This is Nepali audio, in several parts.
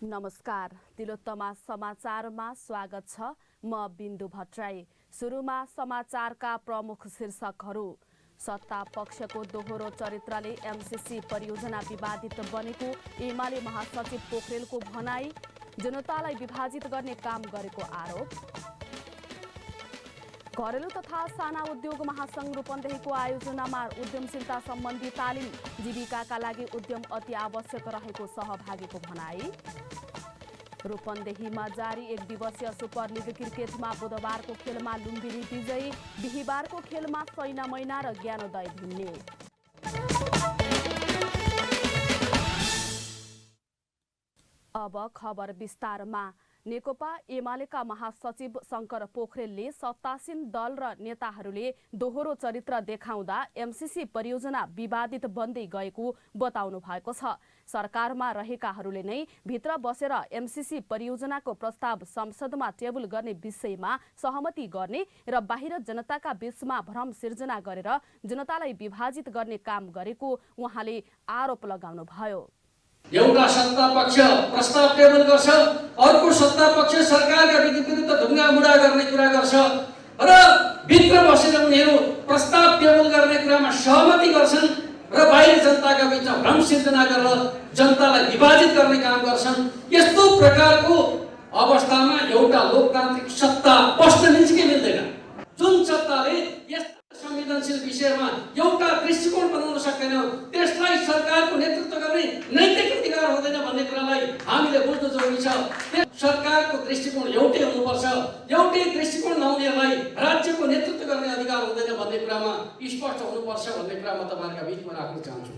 नमस्कार, तिलोत्तमा समाचारमा स्वागत छ। म बिन्दु भट्टराई। सुरुमा समाचारका प्रमुख शीर्षकहरू। सत्ता पक्षको दोहोरो चरित्रले एमसीसी परियोजना विवादित बनेको एमाले महासचिव पोखरेलको भनाई। जनतालाई विभाजित गर्ने काम गरेको आरोप। घरेलु तथा साना उद्योग महासंघ रूपन्देहीको आयोजनामा उद्यमशीलता सम्बन्धी तालिम। जीविकाका लागि उद्यम अति आवश्यक रहेको सहभागीको भनाई। रूपन्देहीमा जारी एक दिवसीय सुपर लिग क्रिकेटमा बुधबारको खेलमा लुम्बिनी विजयी। बिहिबारको खेलमा सैना मैना र ज्ञानोदय भिन्ने। अब खबर विस्तारमा। नेकपा एमालेका महासचिव शंकर पोखरेलले सत्तासीन दल र नेताहरूले दोहोरो चरित्र देखाउँदा एमसीसी परियोजना विवादित बन्दै गएको बताउनु भएको छ। सरकारमा रहेकाहरूले नै भित्र बसेर एमसीसी परियोजनाको प्रस्ताव संसदमा टेबल गर्ने विषयमा सहमति गर्ने र बाहिर जनताका बीचमा भ्रम सिर्जना गरेर जनतालाई विभाजित गर्ने काम गरेको उहाँले आरोप लगाउनुभयो। एउटा सत्ता पक्ष प्रस्ताव टेबल गर्छ, अर्को सत्ता पक्ष सरकारका विरुद्ध ढुङ्गामुढा गर्ने कुरा गर्छ र भित्र बसेर उनीहरू प्रस्ताव टेबल गर्ने कुरामा सहमति गर्छन् र बाहिर जनताका बीचमा भ्रम सिर्जना गरेर जनतालाई विभाजित गर्ने काम गर्छन्। यस्तो प्रकारको अवस्थामा एउटा लोकतान्त्रिक सत्ता बस्न निस्कै मिल्दैन। जुन सत्ताले यस्ता संवेदनशील विषयमा एउटा दृष्टिकोण बनाउन सक्दैन, त्यसलाई सरकारको नेतृत्व गर्ने नैतिक अधिकार हुँदैन भन्ने कुरालाई हामीले बुझ्नु जरुरी छ। सरकारको दृष्टिकोण एउटै हुनुपर्छ। एउटै दृष्टिकोण नहुनेलाई राज्यको नेतृत्व गर्ने अधिकार हुँदैन भन्ने कुरामा स्पष्ट हुनुपर्छ भन्ने कुरा म तपाईहरुका बीचमा राख्न चाहन्छु।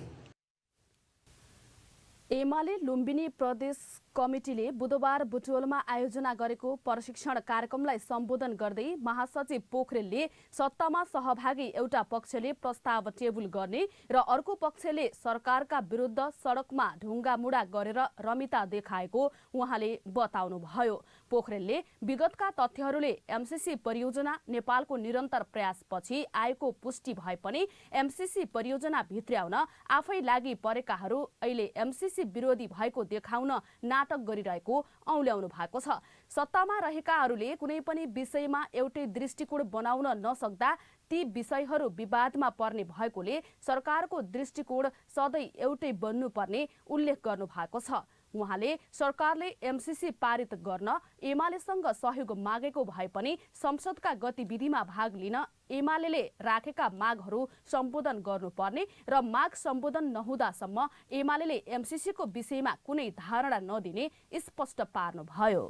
एमाले लुम्बिनी प्रदेश कमिटीले बुधबार बुटवलमा आयोजना गरेको प्रशिक्षण कार्यक्रमलाई सम्बोधन गर्दै महासचिव पोखरेलले सत्तामा सहभागी एउटा पक्षले प्रस्ताव टेबल गर्ने र अर्को पक्षले सरकारका विरुद्ध सडकमा ढुङ्गामुढा गरेर रमिता देखाएको उहाँले बताउनुभयो। पोखरेलले विगतका तथ्यहरूले एमसीसी परियोजना नेपालको निरन्तर प्रयासपछि आएको पुष्टि भए पनि एमसीसी परियोजना भित्र्याउन आफै लागि परेकाहरू अहिले एमसीसी विरोधी भएको देखाउन नाटक गरिरहेको औल्याउनु भएको छ। सत्तामा रहेकाहरूले कुनै पनि विषयमा एउटै दृष्टिकोण बनाउन नसक्दा ती विषयहरू विवादमा पर्ने भएकोले सरकारको दृष्टिकोण सधैँ एउटै बन्नुपर्ने उल्लेख गर्नु भएको छ। उहाँले सरकारले एमसीसी पारित गर्न एमालेसँग सहयोग मागेको भए पनि संसदका गतिविधिमा भाग लिन एमालेले राखेका मागहरू सम्बोधन गर्नुपर्ने र माग सम्बोधन नहुँदासम्म एमालेले एमसीसीको विषयमा कुनै धारणा नदिने स्पष्ट पार्नुभयो।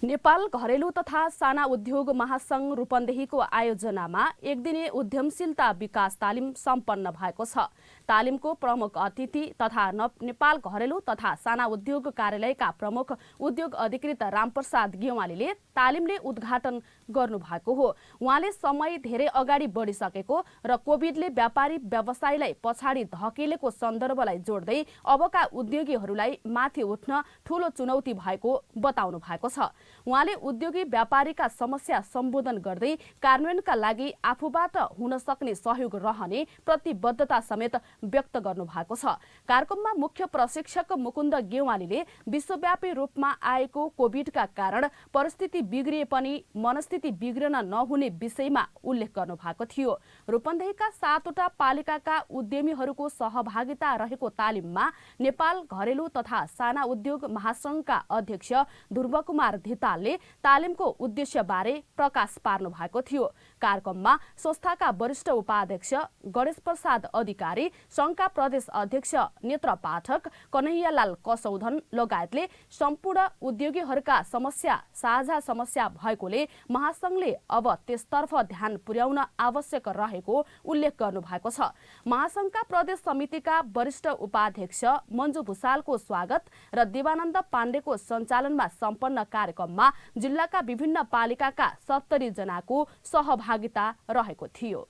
नेपाल घरेलु तथा साना उद्योग महासंघ रूपन्देहीको आयोजनामा एक दिने उद्यमशीलता विकास तालिम सम्पन्न भएको छ। तालिमको प्रमुख अतिथि तथा नेपाल घरेलु तथा साना उद्योग कार्यालयका प्रमुख उद्योग अधिकृत रामप्रसाद गेवालीले तालिमले उद्घाटन गर्नु भएको हो। उहाँले समय धेरै अगाडि बढिसकेको र कोभिडले व्यापारी व्यवसायलाई पछाडि धकेलेको सन्दर्भलाई जोड्दै अबका उद्योगीहरूलाई माथि उठ्न ठूलो चुनौती भएको बताउनु भएको छ। उहाँले उद्योगी व्यापारीका समस्या सम्बोधन गर्दै कार्यान्वयनका लागि आफूबाट हुन सक्ने सहयोग रहने प्रतिबद्धता समेत व्यक्त गर्नु भएको छ। कार्यक्रममा मुख्य प्रशिक्षक मुकुन्द गेवालीले विश्वव्यापी रूपमा आएको कोभिडका कारण परिस्थिति बिग्रिए पनि मनस्थिति बिग्रन नहुने विषयमा उल्लेख गर्नु भएको थियो। रूपन्देहीका 7वटा पालिकाका उद्यमीहरूको सहभागिता रहेको तालिममा नेपाल घरेलु तथा साना उद्योग महासंघका अध्यक्ष ध्रुवकुमार धितालले तालिमको उद्देश्यबारे प्रकाश पार्नु भएको थियो। कार्यक्रममा संस्थाका वरिष्ठ उपाध्यक्ष गणेश प्रसाद अधिकारी, संघका प्रदेश अध्यक्ष नेत्र पाठक, कन्हैयालाल कसौधन लगायतले सम्पूर्ण उद्योगीहरूका समस्या साझा समस्या भएकोले महासंघले अब त्यसतर्फ ध्यान पुर्याउन आवश्यक रहेको उल्लेख गर्नु भएको छ। महासंघका प्रदेश समितिका वरिष्ठ उपाध्यक्ष मञ्जु भुसालको स्वागत र देवानन्द पाण्डेको सञ्चालनमा सम्पन्न कार्यक्रममा जिल्लाका विभिन्न पालिकाका 70 जनाको सहभागिता रहेको थियो।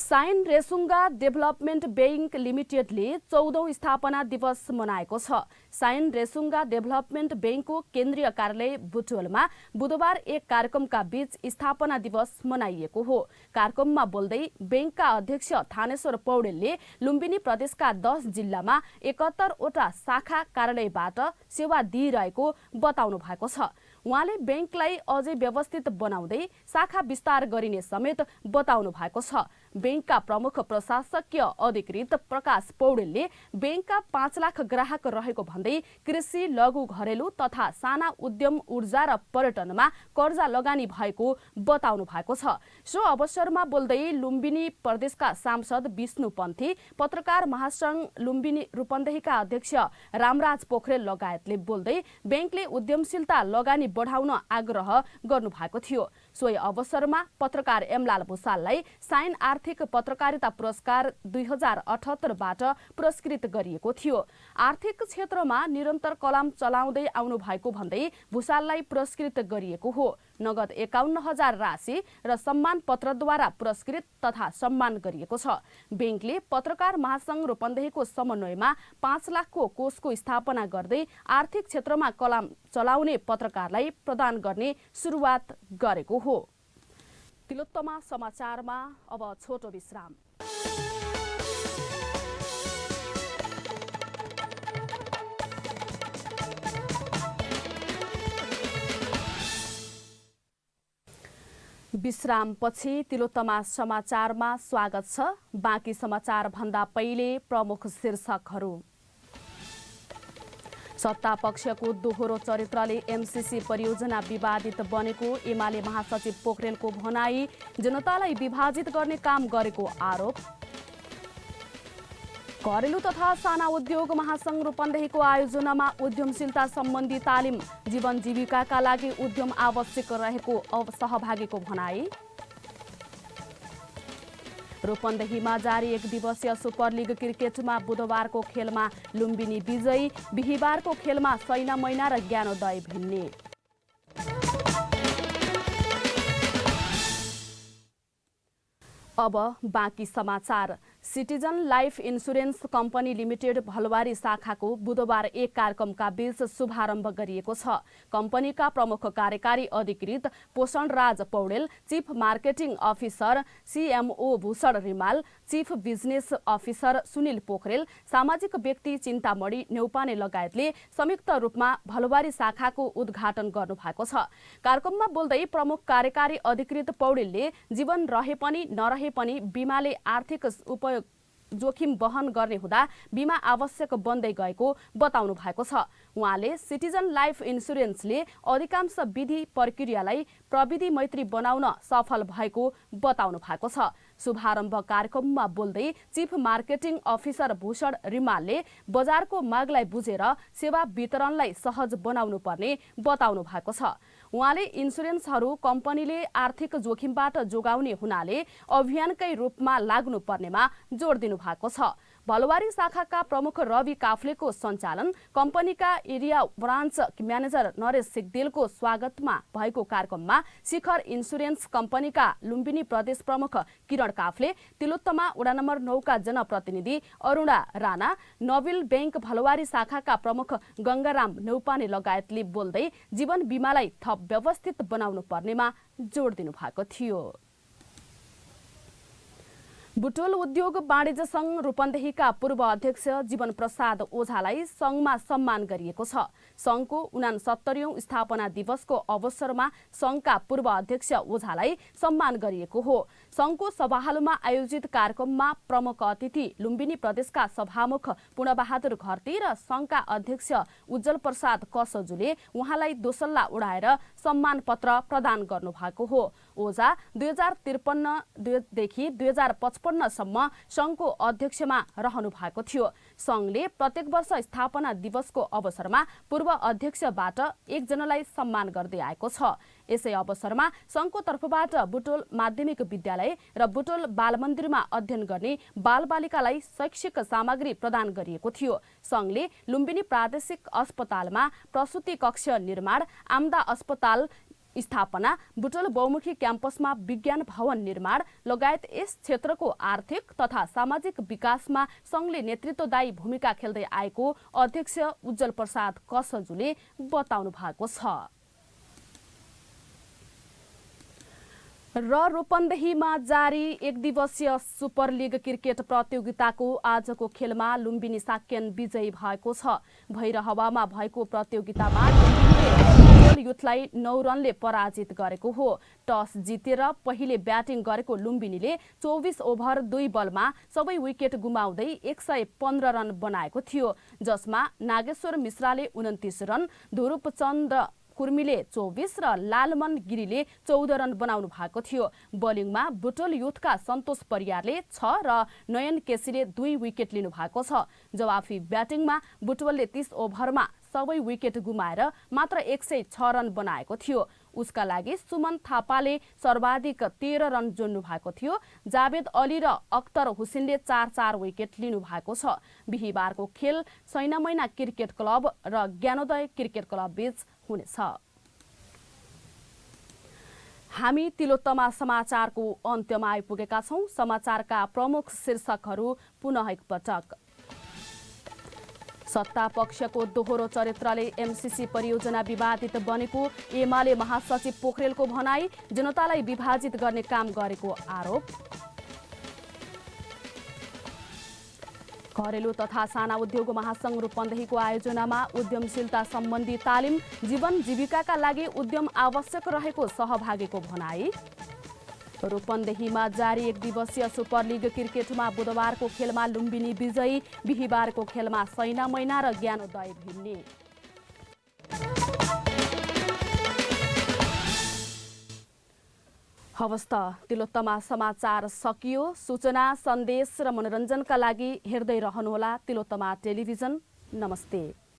साइन रेसुङ्गा डेभलपमेन्ट बैंक लिमिटेडले 14औं स्थापना दिवस मनाएको छ। साइन रेसुङ्गा डेभलपमेन्ट बैंकको केन्द्रीय कार्यालय बुटवलमा बुधबार एक कार्यक्रमका बीच स्थापना दिवस मनाइएको हो। कार्यक्रममा बोल्दै बैंकका अध्यक्ष थानेश्वर पौडेलले लुम्बिनी प्रदेशका 10 जिल्लामा 71 वटा शाखा कार्यालयबाट सेवा दिइरहेको बताउनु भएको छ। उहाँले बैंकलाई अझै व्यवस्थित बनाउँदै शाखा विस्तार गरिने समेत बताउनु भएको छ। बैंकका प्रमुख प्रशासकीय अधिकृत प्रकाश पौडेलले बैंकका 5 लाख ग्राहक रहेको भन्दै कृषि, लघु, घरेलु तथा साना उद्यम, ऊर्जा र पर्यटनमा कर्जा लगानी भएको बताउनु भएको छ। सो अवसरमा बोल्दै लुम्बिनी प्रदेशका सांसद विष्णु पन्थी, पत्रकार महासंघ लुम्बिनी रूपन्देहीका अध्यक्ष रामराज पोखरेल लगायतले बोल्दै बैंकले उद्यमशीलता लगानी बढाउन आग्रह गर्नु भएको थियो। सोही अवसरमा पत्रकार एमलाल भुसाललाई साइन आर्थिक पत्रकारिता पुरस्कार 2078 बाट पुरस्कृत गरिएको थियो। आर्थिक क्षेत्रमा निरन्तर कलम चलाउँदै आउनु भएको भन्दै भुसाललाई पुरस्कृत गरिएको हो। नगद 51,000 राशि र सम्मान पत्रद्वारा पुरस्कृत तथा सम्मान गरिएको छ। बैंकले पत्रकार महासंघ रूपन्देहीको समन्वयमा 5 लाखको कोषको स्थापना गर्दै आर्थिक क्षेत्रमा कलम चलाउने पत्रकारलाई प्रदान गर्ने सुरुवात गरेको हो। तिलोत्तमा समाचारमा अब छोटो विश्राम। विश्रामपछि तिलोत्तमा समाचारमा स्वागत छ। बाँकी समाचार भन्दा पहिले प्रमुख शीर्षकहरू। सत्ता पक्षको दोहोरो चरित्रले एमसीसी परियोजना विवादित बनेको एमाले महासचिव पोखरेलको भनाई। जनतालाई विभाजित गर्ने काम गरेको आरोप। घरेलु तथा साना उद्योग महासंघ रूपन्देहीको आयोजनामा उद्यमशीलता सम्बन्धी तालिम। जीवन जीविकाका लागि उद्यम आवश्यक रहेको सहभागीको भनाई। रूपन्देहीमा जारी 1 दिवसीय सुपर लिग क्रिकेटमा बुधबारको खेलमा लुम्बिनी विजयी। बिहिबारको खेलमा सैना मैना र ज्ञानोदय भिन्ने। अब बाँकी समाचार। Citizen life insurance company limited Bhalwari शाखाको बुधबार एक कार्यक्रमका बीच शुभारम्भ गरिएको छ। कम्पनीका प्रमुख कार्यकारी अधिकृत Poshan Raj Paudel, chief marketing officer CMO Bhushan Rimal, chief business officer Sunil Pokharel, सामाजिक व्यक्ति चिन्तामणी नेउपाने लगायतले संयुक्त रूपमा भलवारी शाखाको उद्घाटन गर्नु भएको छ। कार्यक्रममा बोल्दै प्रमुख कार्यकारी अधिकृत पौडेलले जीवन रहे पनि नरहे पनि बिमाले आर्थिक जोखिम वहन गर्ने हुँदा बिमा आवश्यक बन्दै गएको बताउनु भएको छ। उहाँले सिटिजन लाइफ इन्सुरेन्सले अधिकांश विधि प्रक्रियालाई प्रविधि मैत्री बनाउन सफल भएको बताउनु भएको छ। शुभारम्भ कार्यक्रममा बोल्दै चीफ मार्केटिङ अफिसर भूषण रिमालले बजारको मागलाई बुझेर सेवा वितरणलाई सहज बनाउनु पर्ने बताउनु भएको छ। उहाँले इन्सुरेन्सहरू कम्पनीले आर्थिक जोखिमबाट जोगाउने हुनाले अभियानकै रूपमा लाग्नु पर्नेमा जोड दिनु भएको छ। भलवारी शाखाका प्रमुख रवि काफ्लेको सञ्चालन कम्पनीका एरिया ब्रान्च म्यानेजर नरेश सिगदेलको स्वागतमा भएको कार्यक्रममा शिखर इन्सुरेन्स कम्पनीका लुम्बिनी प्रदेश प्रमुख किरण काफ्ले, तिलोत्तमा वडा नम्बर 9 का जनप्रतिनिधि अरुणा राणा, नोबेल बैंक भलवारी शाखाका प्रमुख गंगाराम नेउपाने लगायतले बोल्दै जीवन बिमालाई थप व्यवस्थित बनाउनु पर्नेमा जोड दिनु भएको थियो। बुटोल उद्योग वाणिज्य संघ रूपन्देहीका पूर्व अध्यक्ष जीवन प्रसाद ओझालाई संघमा सम्मान गरिएको छ। संघको 69औं स्थापना दिवसको अवसरमा संघका पूर्व अध्यक्ष ओझालाई सम्मान गरिएको हो। संघको सभाहालमा आयोजित कार्यक्रममा प्रमुख अतिथि लुम्बिनी प्रदेशका सभामुख पूर्णबहादुर घरती र संघका अध्यक्ष उज्जवल प्रसाद कसजुले उहाँलाई दोसल्ला उडाएर सम्मान पत्र प्रदान गर्नु भएको हो। ओझा 2053 देखि 2055 सम्म संघको अध्यक्षमा रहनु भएको थियो। संघले प्रत्येक वर्ष स्थापना दिवसको अवसरमा पूर्व अध्यक्षबाट एकजनालाई सम्मान गर्दै आएको छ। यसै अवसरमा संघको तर्फबाट बुटोल माध्यमिक विद्यालय र बुटोल बालमन्दिरमा अध्ययन गर्ने बालबालिकालाई शैक्षिक सामग्री प्रदान गरिएको थियो। संघले लुम्बिनी प्रादेशिक अस्पतालमा प्रसुति कक्ष निर्माण, आम्दा अस्पताल स्थापना, बुटवल बहुमुखी क्याम्पसमा विज्ञान भवन निर्माण लगायत यस क्षेत्रको आर्थिक तथा सामाजिक विकासमा सङ्घले नेतृत्वदायी भूमिका खेल्दै आएको अध्यक्ष उज्जवल प्रसाद कसजुले बताउनु भएको छ। र रूपन्देहीमा जारी एक दिवसीय सुपर लिग क्रिकेट प्रतियोगिताको आजको खेलमा लुम्बिनी साक्यन विजयी भएको छ। भैरहवामा भएको प्रतियोगितामा लुम्बिनीले युथलाई 9 रनले पराजित गरेको हो। टस जितेर पहिले ब्याटिङ गरेको लुम्बिनीले 24 ओभर 2 बलमा सबै विकेट गुमाउँदै 115 रन बनाएको थियो, जसमा नागेश्वर मिश्राले 29 रन, ध्रुवचन्द्र कुर्मीले 24 र लालमन गिरीले 14 रन बनाउनु भएको थियो। बोलिङमा बुटवल युथका सन्तोष परियारले 6 र नयन केसीले 2 विकेट लिनु भएको छ। जवाफी ब्याटिङमा बुटवलले 30 ओभरमा सबै विकेट गुमाएर मात्र 106 रन बनाएको थियो। उसका लागि सुमन थापाले सर्वाधिक 13 रन जोड्नु भएको थियो। जावेद अली र अख्तर हुसेनले 4-4 विकेट लिनु भएको छ। बिहिबारको खेल सैनामैना क्रिकेट क्लब र ज्ञानोदय क्रिकेट क्लब बीच हुनेछ। हामी तिलोत्तमा समाचारको अन्त्यमा आइपुगेका छौं। समाचारका प्रमुख शीर्षकहरू पुनः एकपटक। सत्ता पक्षको दोहोरो चरित्रले एमसीसी परियोजना विवादित बनेको एमाले महासचिव पोखरेलको भनाई, जनतालाई विभाजित गर्ने काम गरेको आरोप। घरेलु तथा साना उद्योग महासंघ रूपन्देहीको आयोजनामा उद्यमशीलता सम्बन्धी तालिम, जीवन जीविकाका लागि उद्यम आवश्यक रहेको सहभागीको भनाई। रूपन्देहीमा जारी एक दिवसीय सुपर लिग क्रिकेटमा बुधबारको खेलमा लुम्बिनी विजयी, बिहिबारको खेलमा सैनामैना र ज्ञानोदय भिन्ने। हवस् त तिलोत्तमा समाचार सकियो। सूचना, सन्देश र मनोरञ्जनका लागि हेर्दै रहनुहोला तिलोत्तमा टेलिभिजन। नमस्ते।